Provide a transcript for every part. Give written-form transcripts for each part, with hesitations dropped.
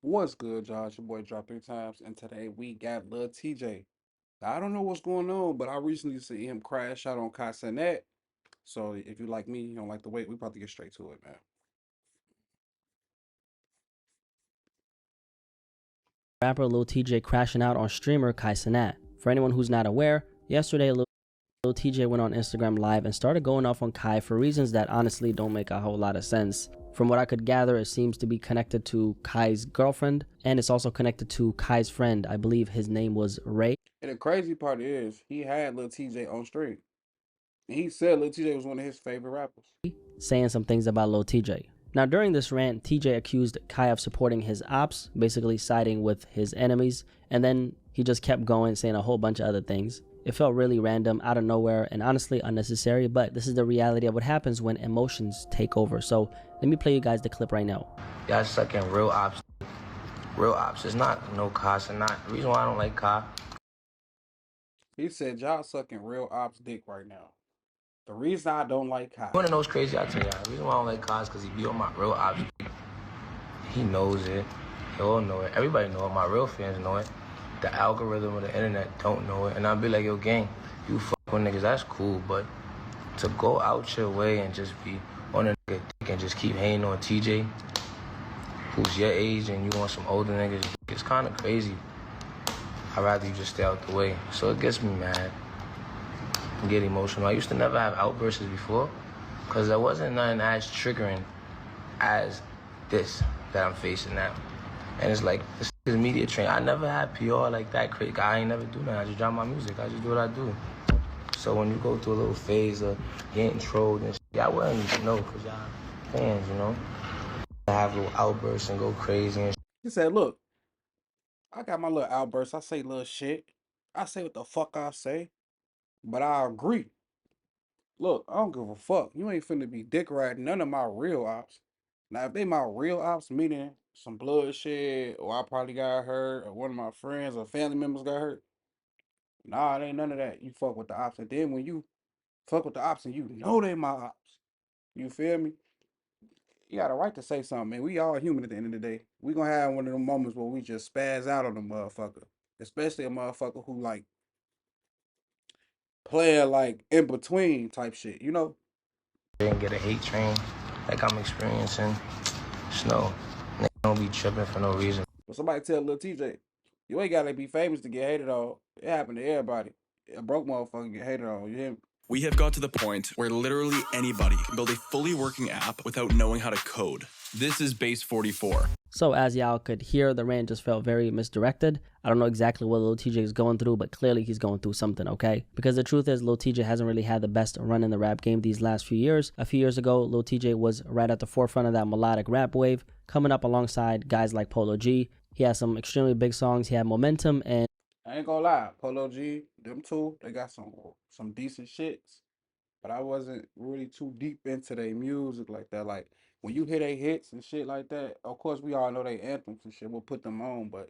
What's good, y'all? It's your boy Drop Three Times, and today we got Lil Tjay. I don't know what's going on, but I recently seen him crash out on Kai Cenat. So if you like me, you don't like the wait, we about to get straight to it, man. Rapper Lil Tjay crashing out on streamer Kai Cenat. For anyone who's not aware, yesterday Lil Tjay went on Instagram Live and started going off on Kai for reasons that honestly don't make a whole lot of sense. From what I could gather, it seems to be connected to Kai's girlfriend, and it's also connected to Kai's friend. I believe his name was Ray. And the crazy part is, he had Lil Tjay on stream. And he said Lil Tjay was one of his favorite rappers. Saying some things about Lil Tjay. Now, during this rant, Tjay accused Kai of supporting his ops, basically siding with his enemies, and then he just kept going, saying a whole bunch of other things. It felt really random, out of nowhere, and honestly unnecessary, but this is the reality of what happens when emotions take over. So let me play you guys the clip right now. Y'all sucking real ops. Real ops. It's not no Kai Cenat. The reason why I don't like Kai. He said y'all sucking real ops dick right now. The reason I don't like Kai. You wanna know what's crazy? I tell y'all. The reason why I don't like Kai is because he be on my real ops. He knows it. He all know it. Everybody know it. My real fans know it. The algorithm of the internet don't know it. And I'll be like, yo, gang, you fuck with niggas, that's cool. But to go out your way and just be on a nigga dick and just keep hating on Tjay, who's your age and you want some older niggas, it's kind of crazy. I'd rather you just stay out the way. So it gets me mad and get emotional. I used to never have outbursts before because there wasn't nothing as triggering as this that I'm facing now. And it's like, this is media train. I never had PR like that. I ain't never do nothing. I just drop my music. I just do what I do. So when you go through a little phase of getting trolled and shit, y'all wouldn't even know because y'all fans, you know? I have little outbursts and go crazy and shit. He said, look, I got my little outbursts. I say little shit. I say what the fuck I say. But I agree. Look, I don't give a fuck. You ain't finna be dick riding none of my real ops. Now, if they my real ops, meaning some bloodshed, or I probably got hurt, or one of my friends or family members got hurt, nah, it ain't none of that. You fuck with the ops. And then when you fuck with the ops and you know they my ops, you feel me? You got a right to say something, man. We all human at the end of the day. We gonna have one of them moments where we just spaz out on the motherfucker. Especially a motherfucker who like playing like in between type shit, you know? And get a hate train like I'm experiencing. Snow. Niggas don't be tripping for no reason. But somebody tell Lil Tjay, you ain't gotta be famous to get hated on. It happened to everybody. A broke motherfucker get hated on. You hear me? We have got to the point where literally anybody can build a fully working app without knowing how to code. This is Base 44. So as y'all could hear, the rant just felt very misdirected. I don't know exactly what Lil Tjay is going through, but clearly he's going through something, okay? Because the truth is, Lil Tjay hasn't really had the best run in the rap game these last few years. A few years ago, Lil Tjay was right at the forefront of that melodic rap wave, coming up alongside guys like Polo G. He had some extremely big songs, he had momentum, and I ain't gonna lie, Polo G, them two, they got some decent shits. But I wasn't really too deep into their music like that. Like when you hear they hits and shit like that, of course we all know they anthems and shit. We'll put them on, but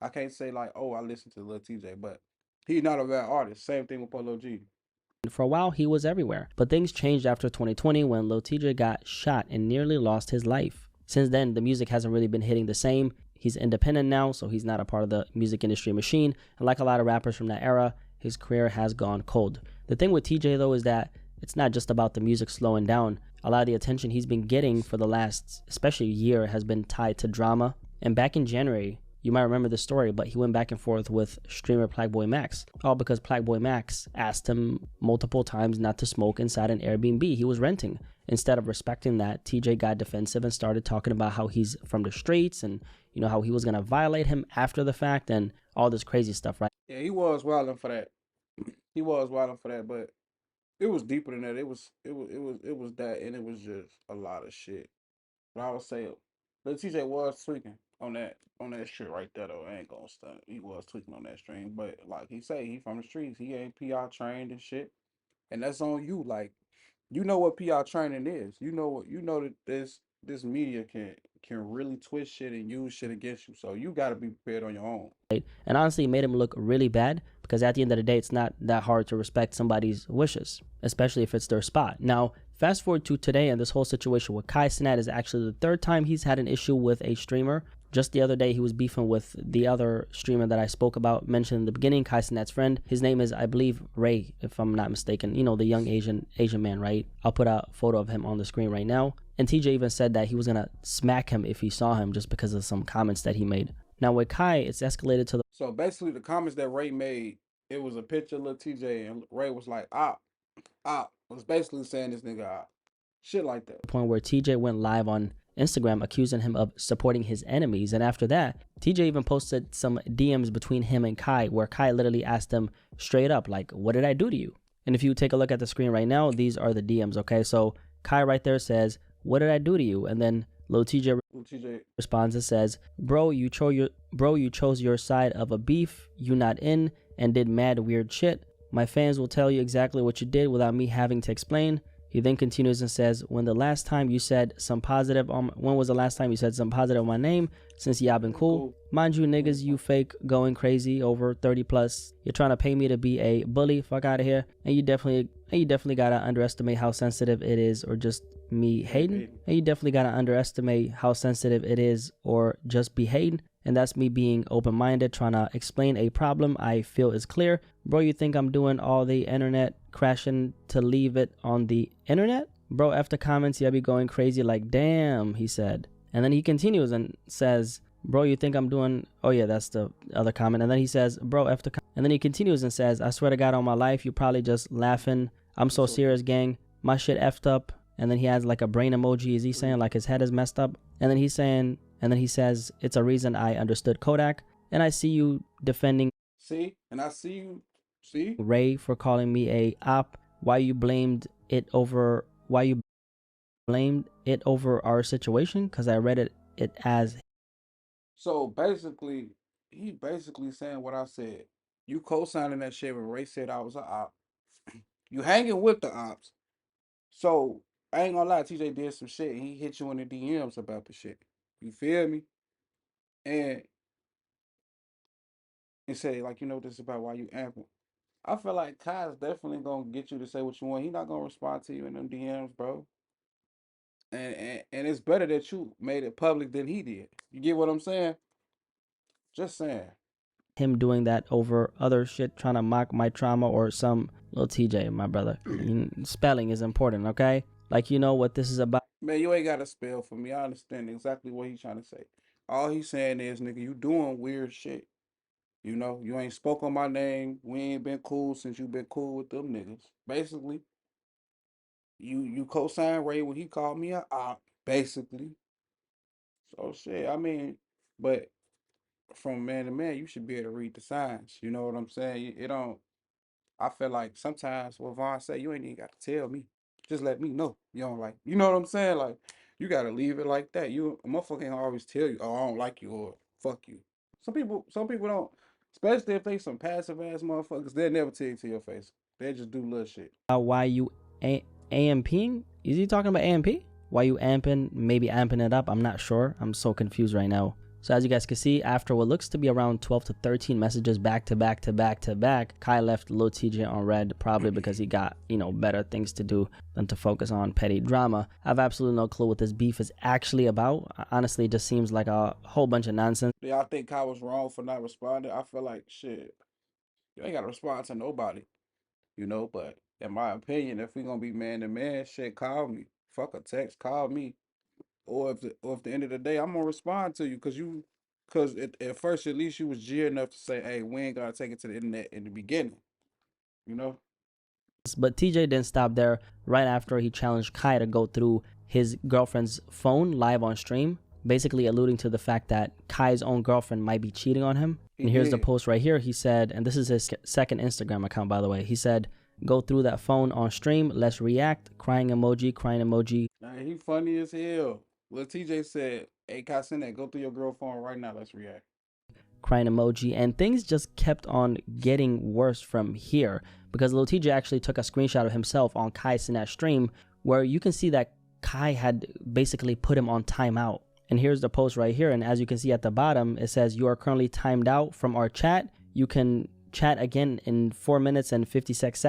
I can't say like, oh, I listen to Lil Tjay, but he's not a bad artist. Same thing with Polo G. for a while he was everywhere. But things changed after 2020 when Lil Tjay got shot and nearly lost his life. Since then, the music hasn't really been hitting the same. He's independent now, so he's not a part of the music industry machine. And like a lot of rappers from that era, his career has gone cold. The thing with Tjay though is that it's not just about the music slowing down. A lot of the attention he's been getting for the last, especially year, has been tied to drama. And back in January, you might remember the story, but he went back and forth with streamer Plagueboy Max. All because Plagueboy Max asked him multiple times not to smoke inside an Airbnb he was renting. Instead of respecting that, Tjay got defensive and started talking about how he's from the streets and, you know, how he was going to violate him after the fact and all this crazy stuff, right? Yeah, he was wilding for that. He was wilding for that, but it was deeper than that. It was that, and it was just a lot of shit. But I would say Lil Tjay was tweaking on that shit right there though. I ain't gonna stunt. He was tweaking on that stream. But like he say, he from the streets. He ain't PR trained and shit. And that's on you. Like, you know what PR training is. You know that this media can really twist shit and use shit against you. So you gotta be prepared on your own. And honestly, it made him look really bad because at the end of the day, it's not that hard to respect somebody's wishes, especially if it's their spot. Now, fast forward to today, and this whole situation with Kai Cenat is actually the third time he's had an issue with a streamer. Just the other day, he was beefing with the other streamer that I spoke about, mentioned in the beginning, Kai Cenat's friend. His name is, I believe, Ray, if I'm not mistaken. You know, the young Asian man, right? I'll put a photo of him on the screen right now. And TJ even said that he was going to smack him if he saw him just because of some comments that he made. Now with Kai, it's escalated to the... So basically, the comments that Ray made, it was a picture of Lil Tjay, and Ray was like, was basically saying this nigga shit like that. point where TJ went live on Instagram accusing him of supporting his enemies. And after that, TJ even posted some DMs between him and Kai, where Kai literally asked him straight up, like, what did I do to you? And if you take a look at the screen right now, these are the DMs, okay? So Kai right there says, what did I do to you? And then Lil Tjay responds and says, bro, you chose your side of a beef you not in and did mad weird shit. My fans will tell you exactly what you did without me having to explain. He then continues and says, when was the last time you said some positive on my name? Since y'all been cool. Mind you, niggas, you fake going crazy over 30 plus. You're trying to pay me to be a bully. Fuck out of here. And you definitely gotta underestimate how sensitive it is, or just me hating. And you definitely gotta underestimate how sensitive it is, or just be hating. And that's me being open-minded, trying to explain a problem I feel is clear. Bro, you think I'm doing all the internet crashing to leave it on the internet? Bro, after comments, yeah, be going crazy like, damn, he said. And then he continues and says, bro, you think I'm doing... Oh, yeah, that's the other comment. And then he says, bro, after... And then he continues and says, I swear to God on my life, you probably just laughing. I'm so serious, gang. My shit effed up. And then he has like a brain emoji. Is he saying like his head is messed up? And then he's saying... And then he says, it's a reason I understood Kodak. And I see you defending... See? And I see you... See? Ray for calling me a op. Why you blamed it over our situation? Because I read it as... So basically, he basically saying what I said. You co-signing that shit when Ray said I was an op. You hanging with the ops. So I ain't gonna lie, TJ did some shit and he hit you in the DMs about the shit. You feel me? And say, like, you know, this is about why you amping. I feel like Kai's definitely gonna get you to say what you want. He not gonna respond to you in them DMs, bro. And it's better that you made it public than he did. You get what I'm saying? Just saying. Him doing that over other shit, trying to mock my trauma or some... Lil Tjay, my brother. Spelling is important, okay? Like, you know what this is about. Man, you ain't got to spell for me. I understand exactly what he's trying to say. All he's saying is, nigga, you doing weird shit. You know, you ain't spoke on my name. We ain't been cool since you been cool with them niggas. Basically, you co-signed Ray when he called me a op, basically. So shit, I mean, but from man to man, you should be able to read the signs. You know what I'm saying? It don't... I feel like sometimes what Vaughn say, you ain't even got to tell me. Just let me know. You don't like... You know what I'm saying? Like, you got to leave it like that. A motherfucker ain't always tell you, oh, I don't like you or fuck you. Some people don't... Especially if they some passive ass motherfuckers, they'll never tell you to your face. They just do little shit. Why you AMPing? Is he talking about AMP? Why you amping? Maybe amping it up. I'm not sure. I'm so confused right now. So as you guys can see, after what looks to be around 12 to 13 messages back to back to back to back, Kai left Lil Tjay on red, probably because he got, you know, better things to do than to focus on petty drama. I have absolutely no clue what this beef is actually about. Honestly, it just seems like a whole bunch of nonsense. Yeah, I think Kai was wrong for not responding. I feel like, shit, you ain't got to respond to nobody, you know, but in my opinion, if we gonna be man to man, shit, call me. Fuck a text, call me. Or if the end of the day, I'm gonna respond to you because at first at least you was G enough to say, hey, we ain't gotta take it to the internet in the beginning, you know. But TJ didn't stop there. Right after he challenged Kai to go through his girlfriend's phone live on stream, basically alluding to the fact that Kai's own girlfriend might be cheating on him. And here's the post right here. He said, and this is his second Instagram account, by the way. He said, go through that phone on stream. Let's react. Crying emoji, crying emoji. Nah, he funny as hell. Lil Tjay said, hey, Kai Cenat, go through your girl phone right now. Let's react. Crying emoji. And things just kept on getting worse from here, because Lil Tjay actually took a screenshot of himself on Kai Cenat's stream where you can see that Kai had basically put him on timeout. And here's the post right here. And as you can see at the bottom, it says, you are currently timed out from our chat. You can chat again in 4 minutes and 56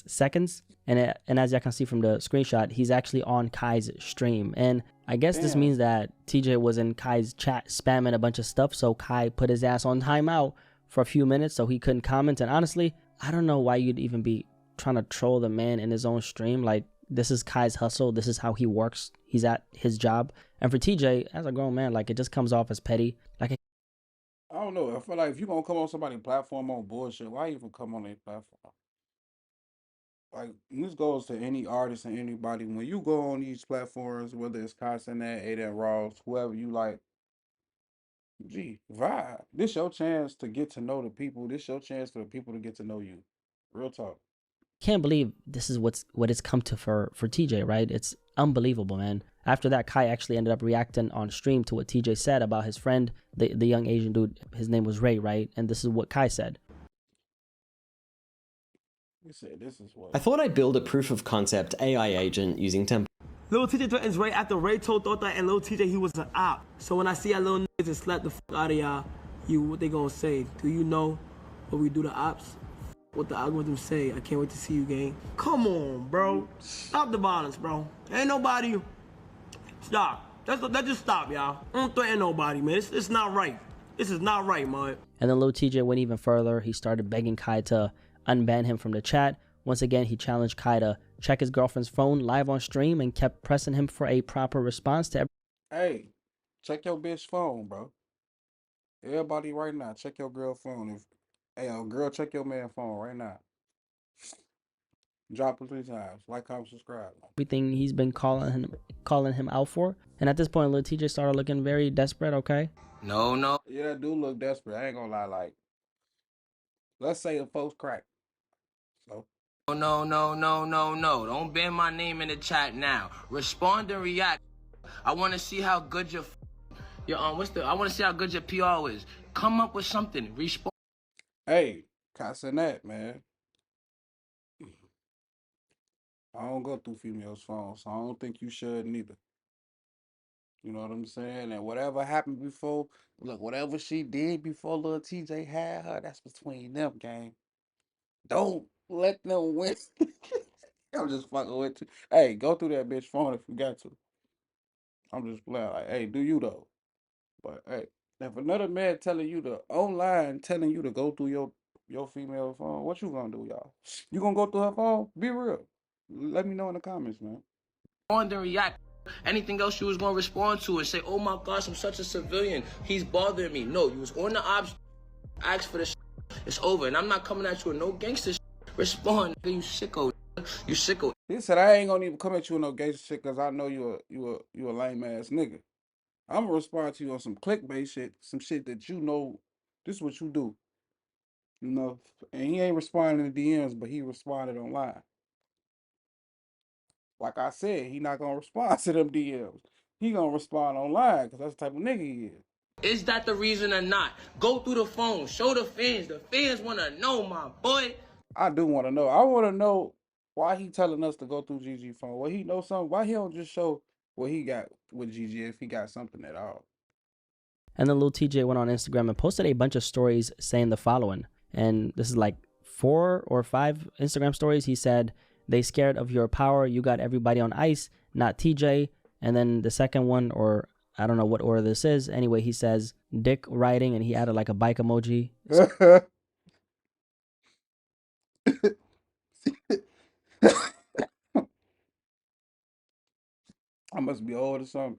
seconds. And as you can see from the screenshot, he's actually on Kai's stream. And I guess this Damn. means that TJ was in Kai's chat spamming a bunch of stuff, so Kai put his ass on timeout for a few minutes so he couldn't comment. And honestly, I don't know why you'd even be trying to troll the man in his own stream. Like, this is Kai's hustle. This is how he works. He's at his job. And for TJ, as a grown man, like, it just comes off as petty. Like, I don't know. I feel like if you gonna come on somebody's platform on bullshit, why even come on their platform? Like this goes to any artist and anybody. When you go on these platforms, whether it's Kai Cenat, Aiden Ross, whoever you like, gee, vibe. This your chance to get to know the people. This your chance for the people to get to know you. Real talk. can't believe this is what it's come to for TJ, right? It's unbelievable, man. After that, Kai actually ended up reacting on stream to what TJ said about his friend, the young Asian dude. His name was Ray, right? And this is what Kai said. He said this is what I thought I'd build a proof of concept AI agent using templates. Lil Tjay threatens Ray after Ray told Otta and Lil Tjay he was an op. So when I see y'all little niggas and slap the fuck out of y'all, what they gonna say? Do you know what we do to ops? What the algorithm say? I can't wait to see you, gang. Come on, bro. Stop the violence, bro. Ain't nobody. Stop. Let's just stop, y'all. Don't threaten nobody, man. It's not right. This is not right, man. And then Lil TJ went even further. He started begging Kai to unban him from the chat. Once again, he challenged Kai to check his girlfriend's phone live on stream and kept pressing him for a proper response to hey, check your bitch phone, bro. Everybody right now, check your girl phone. If hey girl, check your man phone right now. Drop it 3 times. Like, comment, subscribe. everything he's been calling him out for. And at this point, Lil TJ started looking very desperate, okay? No. Yeah, that do look desperate. I ain't gonna lie, like let's say the folks crack. So No. Don't ban my name in the chat now. Respond and react. I want to see how good your I want to see how good your PR is. Come up with something. Respond. hey, Kai Cenat, man. I don't go through females' phones, so I don't think you should neither. You know what I'm saying? And whatever happened before, look, whatever she did before Lil TJ had her, that's between them, gang. Don't let them win. I'm just fucking with you. Hey, go through that bitch phone if you got to. I'm just playing like, hey, do you though? But hey, if another man telling you to online telling you to go through your female phone, what you gonna do, y'all? You gonna go through her phone? Be real. Let me know in the comments, man. And react. Anything else you was gonna respond to and say, oh my gosh, I'm such a civilian. He's bothering me. No, you was on the ops. Ask for the shit. It's over. And I'm not coming at you with no gangster shit. Respond, nigga, you sicko. You sicko. He said I ain't gonna even come at you with no gangster shit because I know you a lame ass nigga. I'm gonna respond to you on some clickbait shit, some shit that you know this is what you do. You know, and he ain't responding to DMs, but he responded online. Like I said, he not gonna respond to them DMs. He gonna respond online because that's the type of nigga he is. Is that the reason or not? Go through the phone. Show the fans. The fans want to know, my boy. I do want to know. I want to know why he telling us to go through GG phone. Well, he know something. Why he don't just show what he got with GG if he got something at all? And then Lil TJ went on Instagram and posted a bunch of stories saying the following. And this is like 4 or 5 Instagram stories. He said, they scared of your power. You got everybody on ice, not TJ. And then the second one, or I don't know what order this is. Anyway, he says dick riding and he added like a bike emoji. I must be old or something.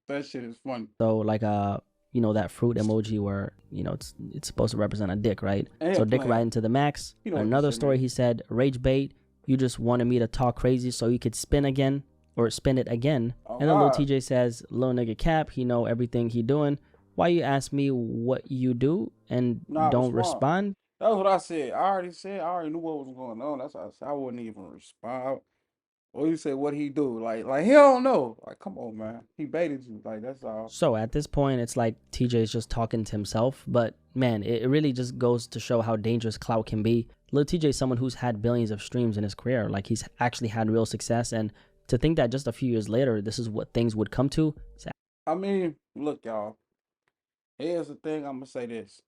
That shit is funny. So like that fruit emoji where it's supposed to represent a dick, right? And So dick playing. riding to the max. You know what Another this shit story, mean. he said rage bait. You just wanted me to talk crazy so you could spin again or spin it again. Oh, And then Lil God. TJ says, "Lil nigga cap, he know everything he doing. Why you ask me what you do and Nah, don't respond. respond?" That's what I said. I already knew what was going on. That's why I said I wouldn't even respond. Or you say what he do? Like he don't know. Like, come on, man. He baited you. Like, that's all. So at this point, it's like TJ is just talking to himself. But man, it really just goes to show how dangerous clout can be. Lil TJ is someone who's had billions of streams in his career. Like, he's actually had real success. And to think that just a few years later, this is what things would come to. I mean, look, y'all. Here's the thing. I'm gonna say this.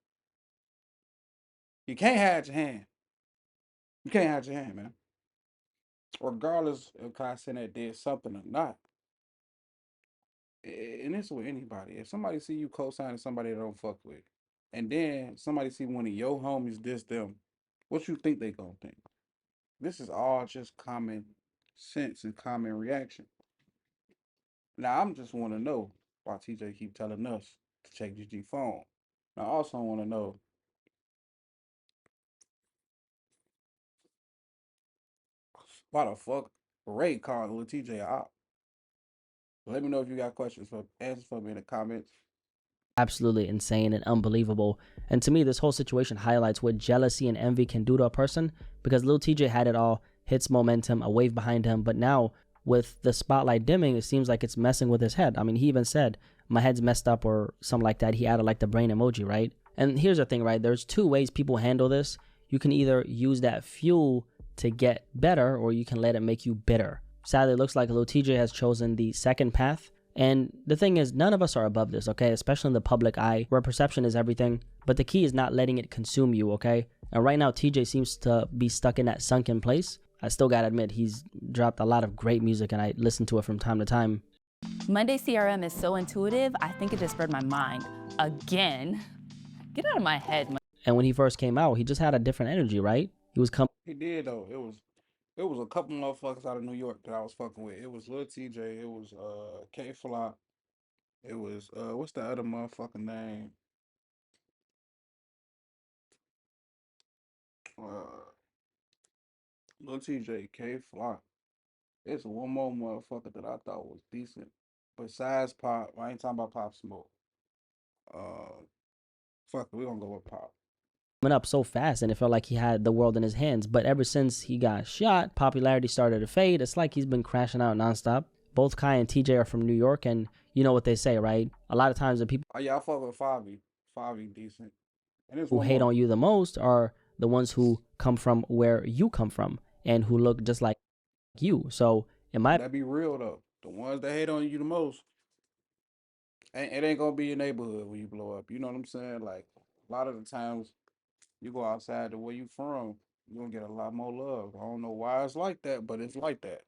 You can't hide your hand. You can't hide your hand, man. Regardless if Kai Cenat did something or not. and it's with anybody. If somebody see you co-signing somebody they don't fuck with, and then somebody see one of your homies diss them, what you think they gonna think? This is all just common sense and common reaction. Now I'm just want to know why TJ keep telling us to check GG phone. I also want to know why the fuck Ray called Lil TJ out. Let me know if you got questions for answers for me in the comments. Absolutely insane and unbelievable. And to me, this whole situation highlights what jealousy and envy can do to a person, because Lil TJ had it all, hits momentum, a wave behind him, but now with the spotlight dimming, it seems like it's messing with his head. I mean, he even said, my head's messed up or something like that. He added like the brain emoji, right? And here's the thing, right? There's two ways people handle this. You can either use that fuel to get better, or you can let it make you bitter. Sadly, it looks like Lil TJ has chosen the second path. And the thing is, none of us are above this, okay? Especially in the public eye, where perception is everything. But the key is not letting it consume you, okay? And right now, TJ seems to be stuck in that sunken place. I still gotta admit, he's dropped a lot of great music, and I listen to it from time to time. Monday CRM is so intuitive, I think it just spread my mind. Again. Get out of my head. And when he first came out, he just had a different energy, right? He was coming. He did though. It was a couple motherfuckers out of New York that I was fucking with. It was Lil TJ. It was K Fly. It was what's the other motherfucking name? Uh, Lil TJ, K Fly. It's one more motherfucker that I thought was decent. Besides Pop, I ain't talking about Pop Smoke. Uh, fuck it, we gonna go with Pop. Up so fast, and it felt like he had the world in his hands. But ever since he got shot, popularity started to fade. It's like he's been crashing out nonstop. Both Kai and TJ are from New York, and you know what they say, right? A lot of times the people Oh yeah, I fuck with Favi. Favi decent. And there's who one hate more. on you the most are the ones who come from where you come from and who look just like you. So in my That be real though. The ones that hate on you the most, it ain't gonna be your neighborhood when you blow up. You know what I'm saying? Like a lot of the times you go outside to where you from, you gonna get a lot more love. I don't know why it's like that, but it's like that.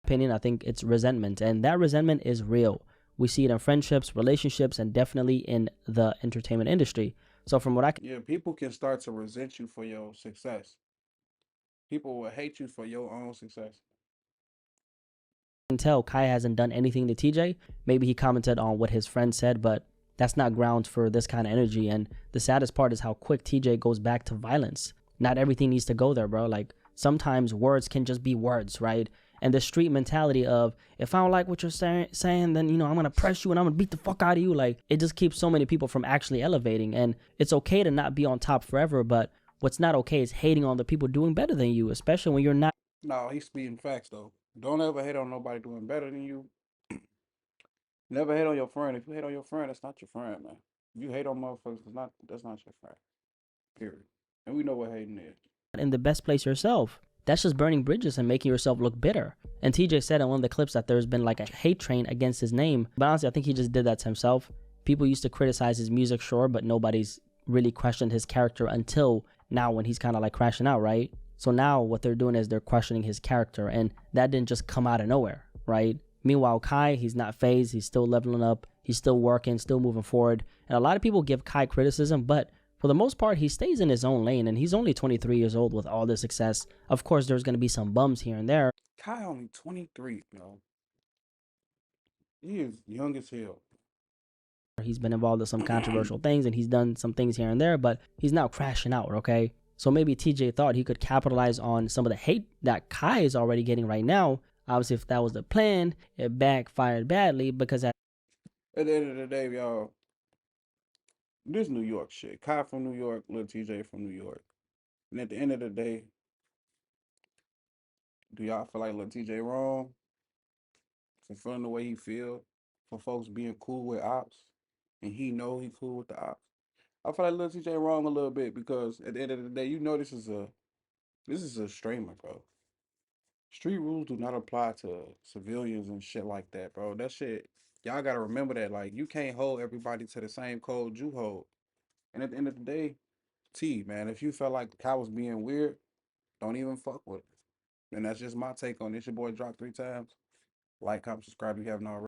opinion, I think it's resentment, and that resentment is real. We see it in friendships, relationships, and definitely in the entertainment industry. So from what I Yeah, people can start to resent you for your success. People will hate you for your own success. can tell, Kai hasn't done anything to TJ. Maybe he commented on what his friend said, but that's not grounds for this kind of energy. And the saddest part is how quick TJ goes back to violence. Not everything needs to go there, bro. Like sometimes words can just be words, right? And the street mentality of, if I don't like what you're saying, then, I'm going to press you and I'm going to beat the fuck out of you. Like, it just keeps so many people from actually elevating. And it's okay to not be on top forever, but what's not okay is hating on the people doing better than you, especially when you're not. No, he's speeding facts though. Don't ever hate on nobody doing better than you. Never hate on your friend. If you hate on your friend, that's not your friend, man. If you hate on motherfuckers, that's not your friend. Period. And we know what hating is. In the best place yourself. That's just burning bridges and making yourself look bitter. And TJ said in one of the clips that there's been like a hate train against his name. But honestly, I think he just did that to himself. People used to criticize his music, sure, but nobody's really questioned his character until now when he's kind of like crashing out, right? So now what they're doing is they're questioning his character, and that didn't just come out of nowhere, right? Meanwhile, Kai, he's not phased. He's still leveling up. He's still working, still moving forward. And a lot of people give Kai criticism, but for the most part, he stays in his own lane, and he's only 23 years old with all this success. Of course, there's going to be some bums here and there. Kai only 23, yo. He is young as hell. He's been involved in some controversial things, and he's done some things here and there, but he's now crashing out, okay? So maybe TJ thought he could capitalize on some of the hate that Kai is already getting right now. Obviously, if that was the plan, it backfired badly because At the end of the day, y'all, this New York shit. Kai from New York, Lil TJ from New York. And at the end of the day, do y'all feel like Lil TJ wrong for feeling the way he feel? For folks being cool with ops? And he know he cool with the ops? I feel like Lil TJ wrong a little bit because at the end of the day, this is a streamer, bro. Street rules do not apply to civilians and shit like that, bro. That shit, y'all gotta remember that. Like, you can't hold everybody to the same code you hold. And at the end of the day, man, if you felt like Kai was being weird, don't even fuck with it. And that's just my take on this. Your boy dropped 3 times. Like, comment, subscribe if you haven't already.